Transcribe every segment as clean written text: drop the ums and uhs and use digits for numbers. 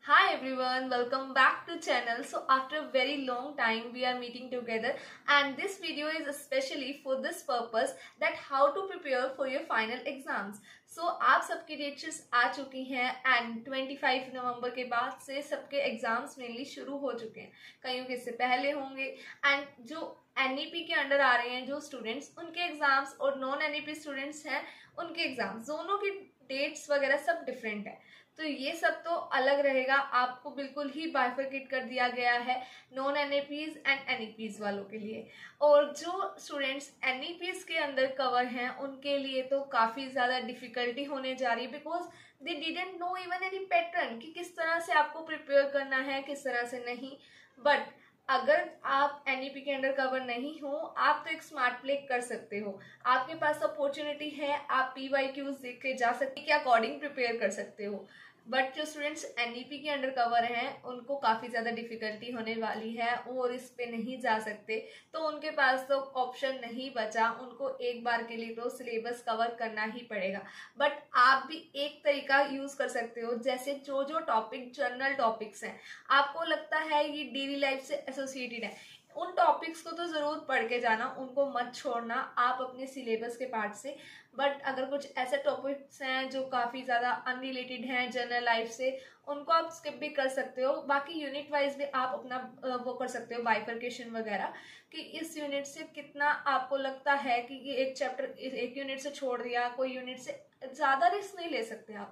Hi everyone, welcome back to channel. So after a very long time we are meeting together and this video is especially for this purpose that how to prepare for your final exams. So आप सबकी dates आ चुकी हैं and 25 नवंबर के बाद से सबके exams mainly शुरू हो चुके हैं, कईयों के इससे पहले होंगे एंड जो एनईपी के अंडर आ रहे हैं जो स्टूडेंट्स उनके एग्जाम्स और नॉन एनईपी स्टूडेंट्स हैं उनके एग्जाम्स दोनों की डेट्स वगैरह सब डिफरेंट है। तो ये सब तो अलग रहेगा, आपको बिल्कुल ही बाइफरकेट कर दिया गया है नॉन एनईपीज एंड एनईपीज वालों के लिए। और जो स्टूडेंट्स एनईपीज के अंदर कवर हैं उनके लिए तो काफ़ी ज़्यादा डिफिकल्टी होने जा रही है because they didn't know even any pattern कि किस तरह से आपको प्रिपेयर करना है किस तरह से नहीं। बट अगर आप एनईपी के अंडर कवर नहीं हो आप तो एक स्मार्ट प्ले कर सकते हो, आपके पास अपॉर्चुनिटी है, आप पीवाईक्यूज देख के जा सकते के अकॉर्डिंग प्रिपेयर कर सकते हो। बट जो स्टूडेंट्स एनईपी के अंडर कवर हैं उनको काफ़ी ज़्यादा डिफिकल्टी होने वाली है और इस पे नहीं जा सकते, तो उनके पास तो ऑप्शन नहीं बचा, उनको एक बार के लिए तो सिलेबस कवर करना ही पड़ेगा। बट आप भी एक तरीका यूज़ कर सकते हो, जैसे जो जो टॉपिक जनरल टॉपिक्स हैं आपको लगता है ये डेली लाइफ से एसोसिएटेड है, उन टॉपिक्स को तो ज़रूर पढ़ के जाना, उनको मत छोड़ना आप अपने सिलेबस के पार्ट से। बट अगर कुछ ऐसे टॉपिक्स हैं जो काफ़ी ज़्यादा अनरिलेटेड हैं जनरल लाइफ से उनको आप स्किप भी कर सकते हो। बाकी यूनिट वाइज भी आप अपना वो कर सकते हो बाइफरकेशन वगैरह कि इस यूनिट से कितना आपको लगता है कि ये एक चैप्टर एक यूनिट से छोड़ दिया, कोई यूनिट से ज़्यादा रिस्क नहीं ले सकते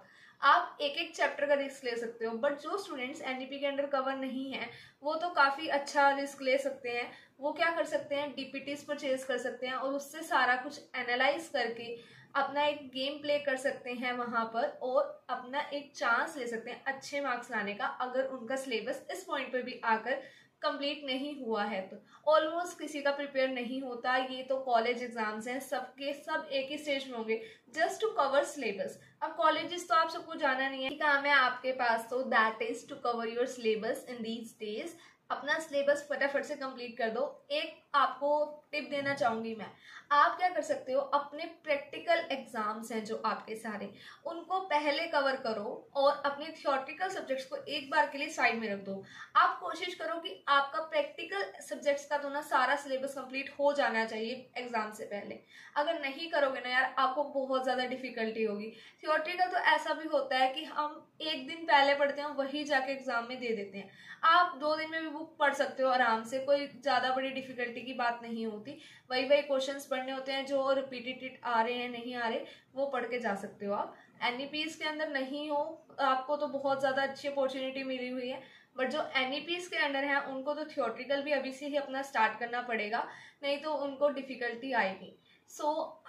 आप एक एक चैप्टर का रिस्क ले सकते हो। बट जो स्टूडेंट्स एनईपी के अंडर कवर नहीं है वो तो काफ़ी अच्छा रिस्क ले सकते हैं, वो क्या कर सकते हैं डीपीटीज परचेज कर सकते हैं और उससे सारा कुछ एनालाइज करके अपना एक गेम प्ले कर सकते हैं वहाँ पर और अपना एक चांस ले सकते हैं अच्छे मार्क्स लाने का अगर उनका सिलेबस इस पॉइंट पर भी आकर कंप्लीट नहीं हुआ है। तो ऑलमोस्ट किसी का प्रिपेयर नहीं होता, ये तो कॉलेज एग्जाम्स हैं, सबके सब एक ही स्टेज में होंगे जस्ट टू कवर सिलेबस। अब कॉलेजेस तो आप सबको जाना नहीं है, काम है आपके पास तो that is to cover your syllabus in these days. अपना सिलेबस फटाफट से कंप्लीट कर दो। एक आपको टिप देना चाहूंगी मैं, आप क्या कर सकते हो अपने प्रैक्टिकल एग्जाम्स हैं जो आपके सारे उनको पहले कवर करो और अपने थियोरेटिकल सब्जेक्ट्स को एक बार के लिए साइड में रख दो। आप कोशिश करो कि आपका प्रैक्टिकल सब्जेक्ट्स का तो ना सारा सिलेबस कंप्लीट हो जाना चाहिए एग्जाम से पहले। अगर नहीं करोगे ना यार आपको बहुत ज़्यादा डिफिकल्टी होगी। थियोरेटिकल तो ऐसा भी होता है कि हम एक दिन पहले पढ़ते हैं वही जाके एग्जाम में दे देते हैं, आप 2 दिन में भी बुक पढ़ सकते हो आराम से, कोई ज़्यादा बड़ी डिफिकल्टी की बात नहीं होती। वही वही क्वेश्चंस पढ़ने होते हैं जो रिपीटेड आ रहे हैं नहीं आ रहे वो पढ़ के जा सकते हो आप। एनईपीज के अंदर नहीं हो आपको तो बहुत ज़्यादा अच्छी अपॉर्चुनिटी मिली हुई है, बट जो एनईपीज के अंडर हैं उनको तो थियोरेटिकल भी अभी से ही अपना स्टार्ट करना पड़ेगा, नहीं तो उनको डिफिकल्टी आएगी।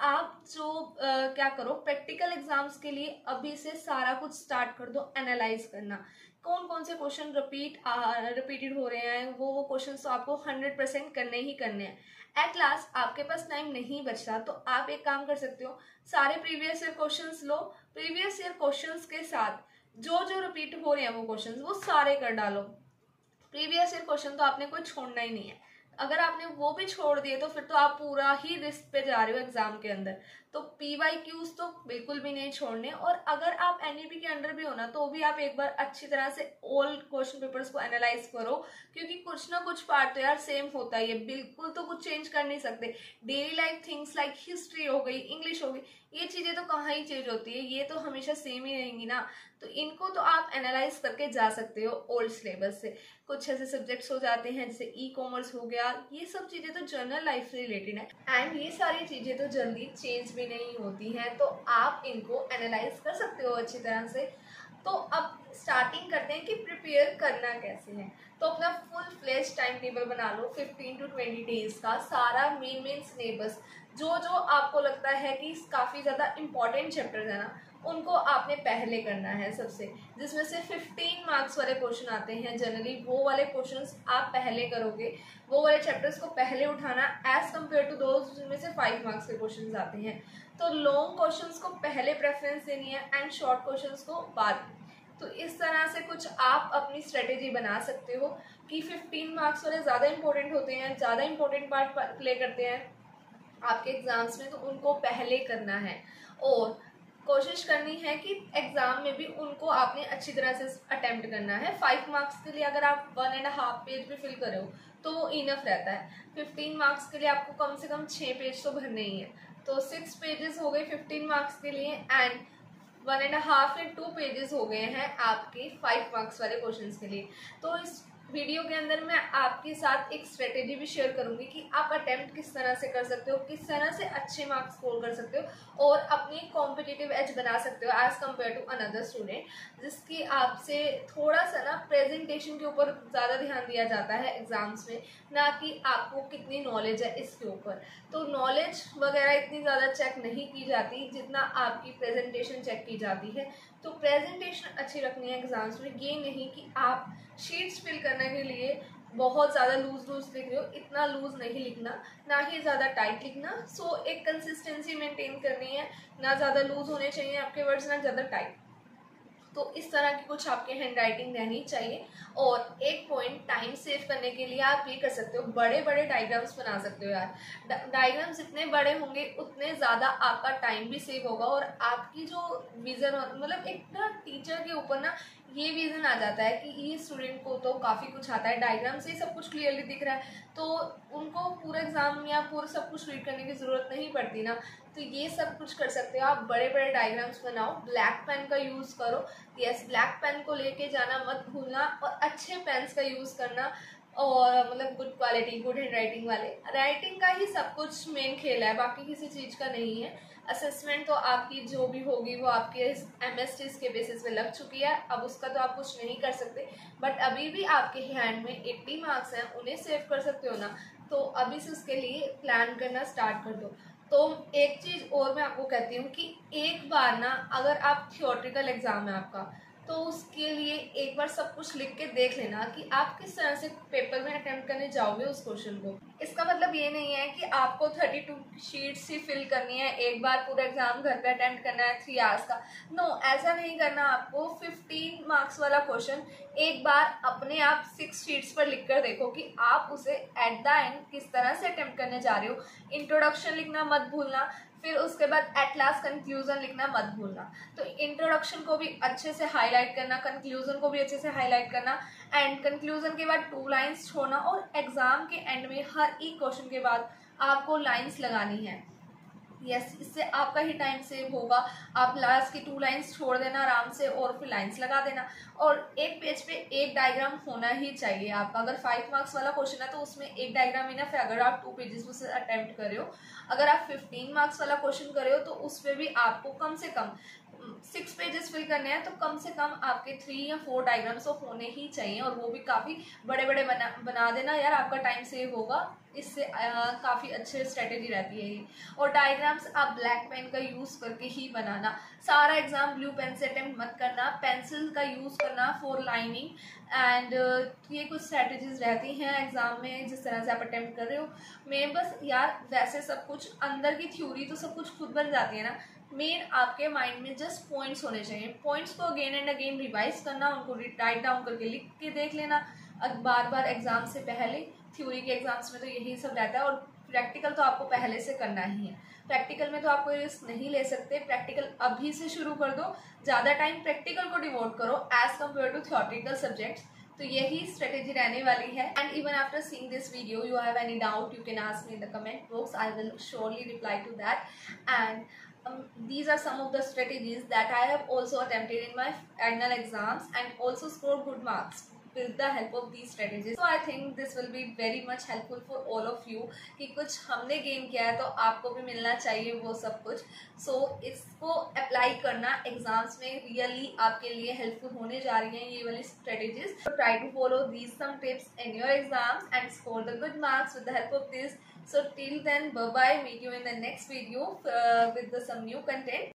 आप जो क्या करो प्रैक्टिकल एग्जाम्स के लिए अभी से सारा कुछ स्टार्ट कर दो एनालाइज करना, कौन कौन से क्वेश्चन रिपीटेड हो रहे हैं, वो क्वेश्चन तो आपको 100% करने ही करने हैं। एट लास्ट आपके पास टाइम नहीं बचता तो आप एक काम कर सकते हो, सारे प्रीवियस ईयर क्वेश्चंस लो, प्रीवियस ईयर क्वेश्चंस के साथ जो जो रिपीट हो रहे हैं वो क्वेश्चंस वो सारे कर डालो। प्रीवियस ईयर क्वेश्चन तो आपने कोई छोड़ना ही नहीं है, अगर आपने वो भी छोड़ दिए तो फिर तो आप पूरा ही रिस्क पे जा रहे हो एग्जाम के अंदर। तो पीवाईक्यूज तो बिल्कुल भी नहीं छोड़ने, और अगर आप एनईपी के अंडर भी हो ना तो भी आप एक बार अच्छी तरह से ऑल क्वेश्चन पेपर्स को एनालाइज करो, क्योंकि कुछ ना कुछ पार्ट तो यार सेम होता ही है, बिल्कुल तो कुछ चेंज कर नहीं सकते। Daily life things like history हो गई, इंग्लिश हो गई, ये चीजें तो कहाँ ही चेंज होती है, ये तो हमेशा सेम ही रहेंगी ना। तो इनको तो आप एनालाइज करके जा सकते हो ओल्ड सिलेबस से। कुछ ऐसे सब्जेक्ट्स हो जाते हैं जैसे ई कॉमर्स हो गया, ये सब चीज़ें तो जनरल लाइफ से रिलेटेड है एंड ये सारी चीज़ें तो जल्दी चेंज भी नहीं होती हैं, तो आप इनको एनालाइज कर सकते हो अच्छी तरह से। तो अब स्टार्टिंग करते हैं कि प्रिपेयर करना कैसे है। तो अपना फुल फ्लेज टाइम टेबल बना लो 15 to 20 डेज का, सारा मेन सिलेबस जो जो आपको लगता है कि काफ़ी ज़्यादा इंपॉर्टेंट चैप्टर्स है ना उनको आपने पहले करना है सबसे, जिसमें से 15 मार्क्स वाले क्वेश्चन आते हैं जनरली, वो वाले क्वेश्चंस आप पहले करोगे, वो वाले चैप्टर्स को पहले उठाना एज कम्पेयर टू दोज जिनमें से 5 मार्क्स के क्वेश्चंस आते हैं। तो लॉन्ग क्वेश्चंस को पहले प्रेफरेंस देनी है एंड शॉर्ट क्वेश्चंस को बाद। तो इस तरह से कुछ आप अपनी स्ट्रेटेजी बना सकते हो कि 15 मार्क्स वाले ज़्यादा इंपॉर्टेंट होते हैं, ज़्यादा इंपॉर्टेंट पार्ट प्ले करते हैं आपके एग्जाम्स में, तो उनको पहले करना है। और कोशिश करनी है कि एग्जाम में भी उनको आपने अच्छी तरह से अटेम्प्ट करना है। 5 मार्क्स के लिए अगर आप 1.5 पेज भी फिल करो तो वो इनफ रहता है। 15 मार्क्स के लिए आपको कम से कम 6 पेज तो भरने ही है, तो 6 पेजेस हो गए 15 मार्क्स के लिए, एंड 1.5 या 2 पेजेस हो गए हैं आपके 5 मार्क्स वाले क्वेश्चंस के लिए। तो इस वीडियो के अंदर मैं आपके साथ एक स्ट्रेटेजी भी शेयर करूंगी कि आप अटेम्प्ट किस तरह से कर सकते हो, किस तरह से अच्छे मार्क्स स्कोर कर सकते हो और अपनी कॉम्पिटिटिव एज बना सकते हो as compare to another student, जिसकी आपसे थोड़ा सा ना प्रेजेंटेशन के ऊपर ज़्यादा ध्यान दिया जाता है एग्जाम्स में, ना कि आपको कितनी नॉलेज है इसके ऊपर। तो नॉलेज वगैरह इतनी ज़्यादा चेक नहीं की जाती जितना आपकी प्रेजेंटेशन चेक की जाती है। तो प्रेजेंटेशन अच्छी रखनी है एग्जाम्स में, ये नहीं कि आप शीट्स फिल करने के लिए बहुत ज़्यादा लूज लिख रहे हो, इतना लूज नहीं लिखना, ना ही ज़्यादा टाइट लिखना। सो एक कंसिस्टेंसी मेंटेन करनी है, ना ज़्यादा लूज होने चाहिए आपके वर्ड्स, ना ज़्यादा टाइट। तो इस तरह की कुछ आपके हैंड राइटिंग रहनी चाहिए। और एक पॉइंट, टाइम सेव करने के लिए आप ये कर सकते हो, बड़े बड़े डायग्राम्स बना सकते हो यार। डायग्राम्स जितने बड़े होंगे उतने ज़्यादा आपका टाइम भी सेव होगा और आपकी जो विजन, मतलब एक ना टीचर के ऊपर ना ये विजन आ जाता है कि ये स्टूडेंट को तो काफ़ी कुछ आता है, डायग्राम से सब कुछ क्लियरली दिख रहा है, तो उनको पूरा एग्जाम या पूरा सब कुछ रीड करने की ज़रूरत नहीं पड़ती ना। तो ये सब कुछ कर सकते हो आप, बड़े बड़े डायग्राम्स बनाओ, ब्लैक पेन का यूज़ करो। यस, ब्लैक पेन को लेके जाना मत भूलना, और अच्छे पेन्स का यूज़ करना, और मतलब good quality, good hand writing वाले। राइटिंग का ही सब कुछ मेन खेल है, बाकी किसी चीज़ का नहीं है। असेसमेंट तो आपकी जो भी होगी वो आपके MSTs के बेसिस पे लग चुकी है, अब उसका तो आप कुछ नहीं कर सकते, बट अभी भी आपके हैंड में 80 मार्क्स हैं, उन्हें सेव कर सकते हो ना, तो अभी से उसके लिए प्लान करना स्टार्ट कर दो। तो एक चीज़ और मैं आपको कहती हूँ कि एक बार ना, अगर आप थियोरेटिकल एग्जाम है आपका, तो उसके लिए एक बार सब कुछ लिख के देख लेना कि आप किस तरह से पेपर में अटेम्प्ट करने जाओगे उस क्वेश्चन को। इसका मतलब ये नहीं है कि आपको 32 शीट्स ही फिल करनी है, एक बार पूरा एग्जाम घर पे अटेम्प्ट करना है 3 आवर्स का। नो, ऐसा नहीं करना आपको। 15 मार्क्स वाला क्वेश्चन एक बार अपने आप 6 शीट्स पर लिख कर देखो कि आप उसे एट द एंड किस तरह से अटेम्प्ट करने जा रहे हो। इंट्रोडक्शन लिखना मत भूलना, फिर उसके बाद एट लास्ट कंक्लूजन लिखना मत भूलना। तो इंट्रोडक्शन को भी अच्छे से हाईलाइट करना, कंक्लूजन को भी अच्छे से हाईलाइट करना, एंड कंक्लूजन के बाद 2 लाइंस छोड़ना, और एग्जाम के एंड में हर एक क्वेश्चन के बाद आपको लाइंस लगानी है। यस, इससे आपका ही टाइम सेव होगा। आप लास्ट की 2 लाइंस छोड़ देना आराम से और फिर लाइंस लगा देना। और एक पेज पे एक डायग्राम होना ही चाहिए आपका। अगर 5 मार्क्स वाला क्वेश्चन है तो उसमें एक डायग्राम इनफ है, अगर आप 2 पेजेस उसे अटेम्प्ट कर रहे हो। अगर आप 15 मार्क्स वाला क्वेश्चन कर रहे हो तो उस पर भी आपको कम से कम 6 पेजेस फिल करने हैं, तो कम से कम आपके 3 या 4 डायग्राम्स तो होने ही चाहिए, और वो भी काफ़ी बड़े बड़े बना देना यार, आपका टाइम सेव होगा। इससे काफ़ी अच्छी स्ट्रेटेजी रहती है ये। और डायग्राम्स आप ब्लैक पेन का यूज़ करके ही बनाना। सारा एग्जाम ब्लू पेन से अटेम्प्ट मत करना, पेंसिल का यूज़ करना फॉर लाइनिंग। एंड ये कुछ स्ट्रेटेजीज रहती हैं एग्जाम में जिस तरह से आप अटेम्प्ट कर रहे हो। मैं बस यार, वैसे सब कुछ अंदर की थ्योरी तो सब कुछ खुद बन जाती है ना, मेन आपके माइंड में जस्ट पॉइंट्स होने चाहिए। पॉइंट्स को अगेन एंड अगेन रिवाइज करना, उनको राइट डाउन करके लिख के देख लेना बार बार एग्जाम से पहले। थ्योरी के एग्जाम्स में तो यही सब रहता है, और प्रैक्टिकल तो आपको पहले से करना ही है। प्रैक्टिकल में तो आप कोई रिस्क नहीं ले सकते, प्रैक्टिकल अभी से शुरू कर दो, ज़्यादा टाइम प्रैक्टिकल को डिवोट करो as compare to theoretical subjects. तो यही स्ट्रेटेजी रहने वाली है। And even after seeing this video you have any doubt, you can ask me in the comment box, I will surely reply to that. And these are some of the strategies that I have also attempted in my final exams and also scored good marks with the help of these strategies. So I think this will be very much helpful for all of you कि कुछ हमने gain किया है तो आपको भी मिलना चाहिए वो सब कुछ। So इसको अप्लाई करना एग्जाम्स में रियली आपके लिए हेल्पफुल होने जा रही हैं ये वाली strategies. So try to follow these some tips in your exams and score the good marks with the help of this. So till then, bye bye, meet you in the next video with some new content.